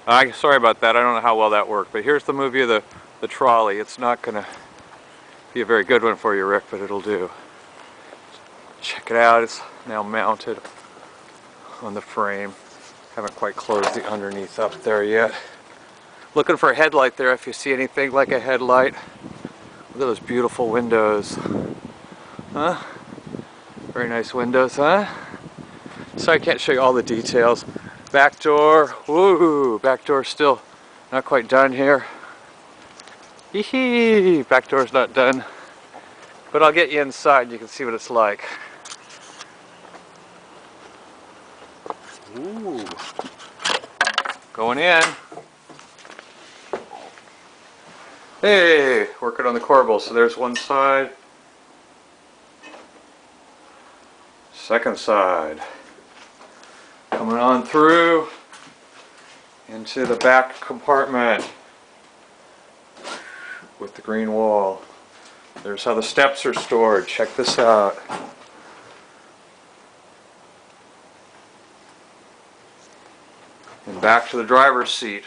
Sorry about that. I don't know how well that worked, but here's the movie of the trolley. It's not going to be a very good one for you, Rick, but it'll do. Check it out. It's now mounted on the frame. Haven't quite closed the underneath up there yet. Looking for a headlight there if you see anything like a headlight. Look at those beautiful windows. Huh? Very nice windows, huh? So I can't show you all the details. Back door, woo! Back door still not quite done here. Hee hee! Back door's not done. But I'll get you inside and you can see what it's like. Ooh. Going in. Hey, working on the corbel. So there's one side. Second side. Coming on through into the back compartment with the green wall. There's how the steps are stored. Check this out. And back to the driver's seat.